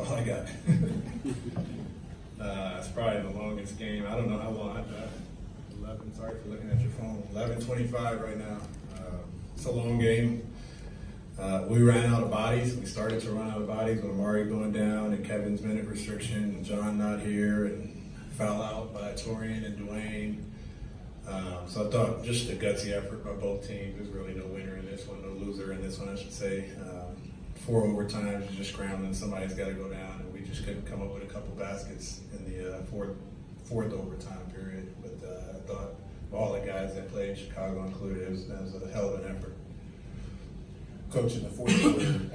all I got. It's probably the longest game. I don't know how long. 11. Sorry for looking at your phone. 11:25 right now. It's a long game. We ran out of bodies. We started to run out of bodies with Amari going down and Kevin's minute restriction, and John not here, and foul out by Torian and Dwayne. So I thought just a gutsy effort by both teams. There's really no winner in this one, no loser in this one, I should say. 4 overtimes, you're just scrambling. Somebody's got to go down, and we just couldn't come up with a couple baskets in the fourth overtime period. But I thought all the guys that played, Chicago included, it was a hell of an effort. Coach, in the fourth quarter,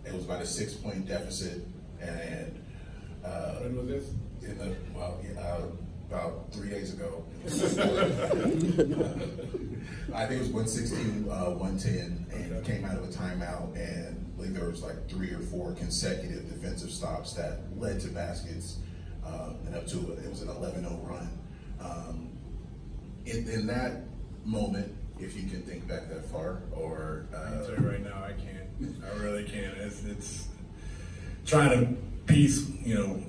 it was about a 6-point deficit, and when was this? About 3 days ago. I think it was 116-110, and it came out of a timeout, and I believe there was like 3 or 4 consecutive defensive stops that led to baskets, and up to it was an 11-0 run. In that moment, if you can think back that far, or I'll tell you right now, I can't. I really can't. It's trying to piece,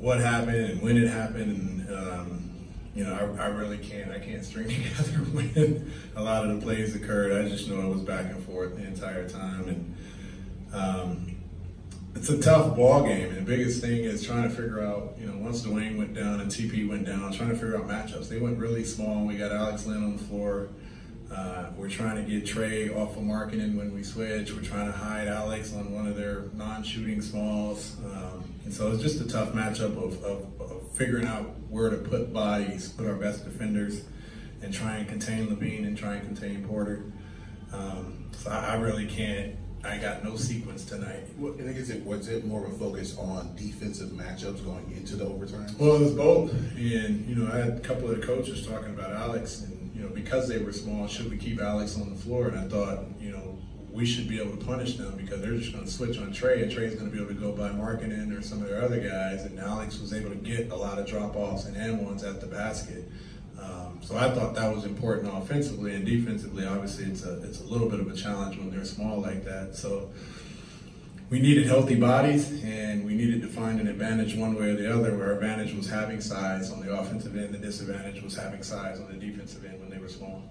what happened and when it happened, and I really can't. I can't string together when a lot of the plays occurred. I just know it was back and forth the entire time, and it's a tough ball game. And the biggest thing is trying to figure out, once Dwayne went down and TP went down, trying to figure out matchups. They went really small. We got Alex Lynn on the floor. We're trying to get Trae off of marketing when we switch. We're trying to hide Alex on one of their non-shooting smalls. And so it's just a tough matchup of figuring out where to put bodies, put our best defenders, and try and contain Levine and try and contain Porter. So I really can't. I got no sequence tonight. I think was it more of a focus on defensive matchups going into the overtime? Well, it was both. And, I had a couple of the coaches talking about Alex, and, because they were small, should we keep Alex on the floor? And I thought, we should be able to punish them because they're just going to switch on Trae, and Trae's going to be able to go by Markkanen or some of their other guys, and Alex was able to get a lot of drop-offs and and-ones at the basket. So I thought that was important offensively, and defensively, obviously, it's a little bit of a challenge when they're small like that. So we needed healthy bodies, and we needed to find an advantage one way or the other, where our advantage was having size on the offensive end, the disadvantage was having size on the defensive end when they were small.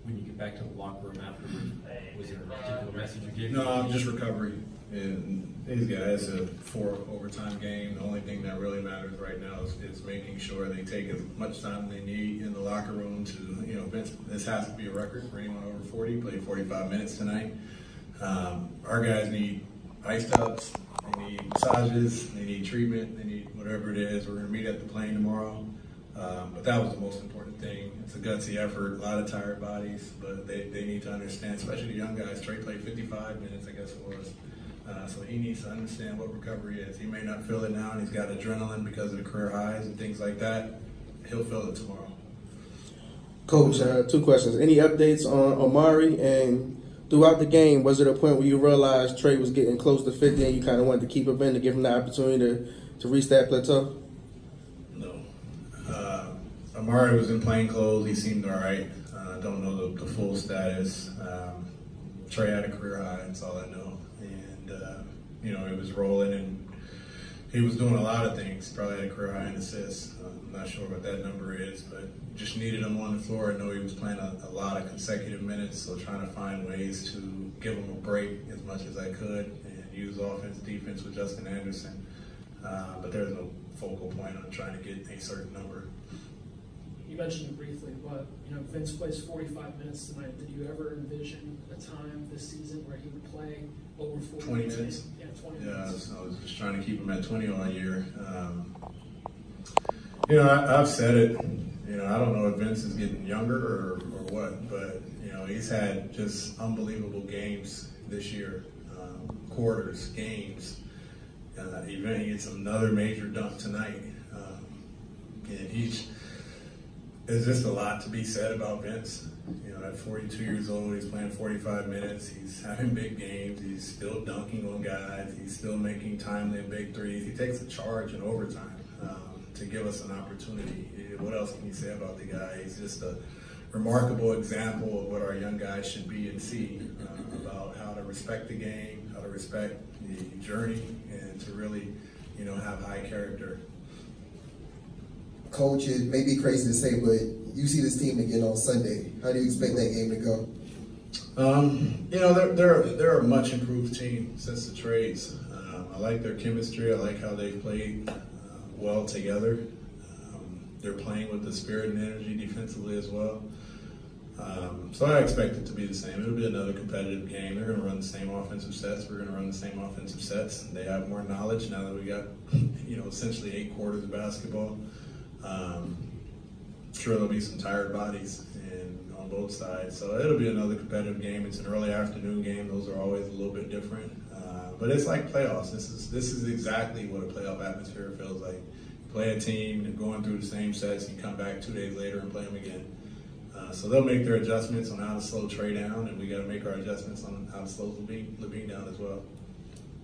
When you get back to the locker room afterwards, was there a particular message you gave? No, just recovery. And these guys, a 4 overtime game. The only thing that really matters right now is making sure they take as much time they need in the locker room to, this has to be a record for anyone over 40. Played 45 minutes tonight. Our guys need ice tubs, they need massages, they need treatment, they need whatever it is. We're going to meet at the plane tomorrow. But that was the most important thing. It's a gutsy effort, a lot of tired bodies, but they need to understand, especially the young guys. Trae played 55 minutes, I guess it was. So he needs to understand what recovery is. He may not feel it now, and he's got adrenaline because of the career highs and things like that. He'll feel it tomorrow. Coach, 2 questions. Any updates on Amari? And throughout the game, was it a point where you realized Trae was getting close to 50 and you kind of wanted to keep him in to give him the opportunity to reach that plateau? No. Amari was in plain clothes. He seemed all right. I don't know the full status. Trae had a career high, that's all I know. And, it was rolling, and he was doing a lot of things. Probably had a career high in assists. I'm not sure what that number is, but just needed him on the floor. I know he was playing a lot of consecutive minutes, so trying to find ways to give him a break as much as I could and use offense, defense with Justin Anderson. But there's no focal point on trying to get a certain number. You mentioned it briefly, but Vince plays 45 minutes tonight. Did you ever envision a time this season where he would play over 40 20 minutes? Yeah, 20 minutes. I was just trying to keep him at 20 all year. I've said it. I don't know if Vince is getting younger or what, but he's had just unbelievable games this year, quarters, games. He gets another major dunk tonight, and there's just a lot to be said about Vince. At 42 years old, he's playing 45 minutes. He's having big games. He's still dunking on guys. He's still making timely and big threes. He takes a charge in overtime to give us an opportunity. What else can you say about the guy? He's just a remarkable example of what our young guys should be and see about how to respect the game, how to respect the journey, and to really, have high character. Coach, it may be crazy to say, but you see this team again on Sunday. How do you expect that game to go? They're a much improved team since the trades. I like their chemistry. I like how they've played well together. They're playing with the spirit and energy defensively as well. So I expect it to be the same. It'll be another competitive game. They're going to run the same offensive sets. We're going to run the same offensive sets. They have more knowledge now that we got, essentially 8 quarters of basketball. Sure, there'll be some tired bodies on both sides. So it'll be another competitive game. It's an early afternoon game. Those are always a little bit different. But it's like playoffs. This is exactly what a playoff atmosphere feels like. You play a team, and going through the same sets, and you come back 2 days later and play them again. So they'll make their adjustments on how to slow Trae down, and we got to make our adjustments on how to slow Levine down as well.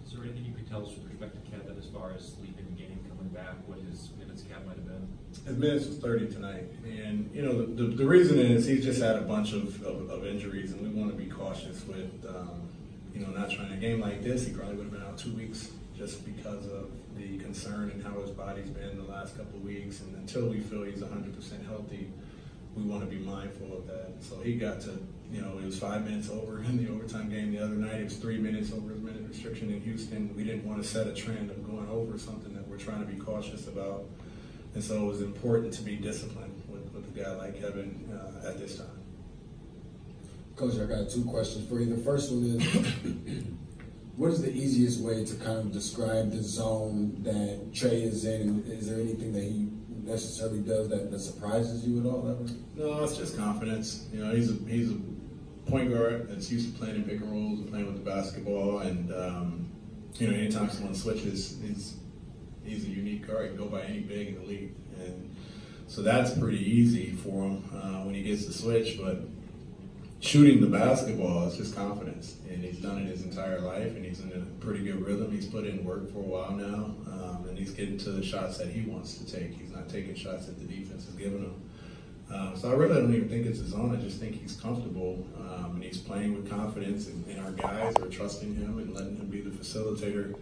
Is there anything you could tell us with respect to Kevin as far as leaving the game, coming back, what his minutes cap might have been? His minutes was 30 tonight, and the reason is he's just had a bunch of injuries, and we want to be cautious with not trying a game like this. He probably would have been out 2 weeks just because of the concern and how his body's been the last couple of weeks, and until we feel he's 100% healthy, we want to be mindful of that. So he got to, it was 5 minutes over in the overtime game the other night. It was 3 minutes over his minute restriction in Houston. We didn't want to set a trend of going over something that we're trying to be cautious about. And so it was important to be disciplined with a guy like Kevin at this time. Coach, I got 2 questions for you. The first one is, what is the easiest way to kind of describe the zone that Trae is in? And is there anything that he necessarily does that surprises you at all ever? No, it's just confidence. He's a point guard that's used to playing in pick and rolls and playing with the basketball, and anytime someone switches, he's a unique guard. He can go by any big in the league, and so that's pretty easy for him when he gets the switch. But shooting the basketball is just confidence, and he's done it his entire life, and he's in a pretty good rhythm. He's put in work for a while now, and he's getting to the shots that he wants to take. He's not taking shots that the defense is giving him. So I really don't even think it's his own. I just think he's comfortable, and he's playing with confidence, and our guys are trusting him and letting him be the facilitator.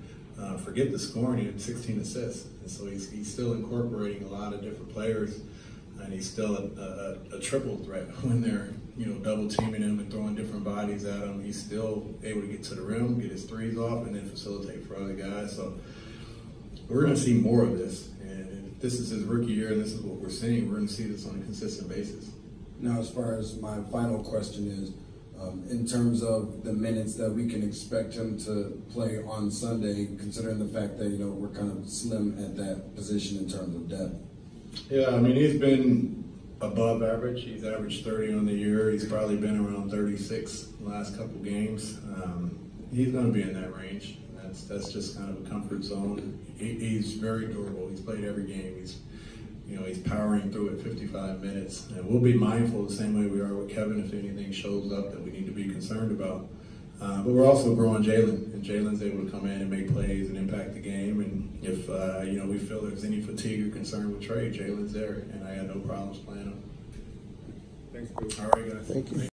Forget the scoring, he had 16 assists, and so he's still incorporating a lot of different players, and he's still a triple threat when they're double teaming him and throwing different bodies at him. He's still able to get to the rim, get his threes off, and then facilitate for other guys. So we're going to see more of this, and if this is his rookie year and this is what we're seeing, we're going to see this on a consistent basis. Now, as far as my final question is, in terms of the minutes that we can expect him to play on Sunday, considering the fact that we're kind of slim at that position in terms of depth. Yeah, he's been above average. He's averaged 30 on the year. He's probably been around 36 the last couple games. He's going to be in that range. That's just kind of a comfort zone. He's very durable. He's played every game. He's powering through it 55 minutes. And we'll be mindful the same way we are with Kevin if anything shows up that we need to be concerned about. But we're also growing Jalen, and Jalen's able to come in and make plays and impact the game. And if we feel there's any fatigue or concern with Trae, Jalen's there, and I had no problems playing him. Thanks, Coach. All right, guys. Thank you.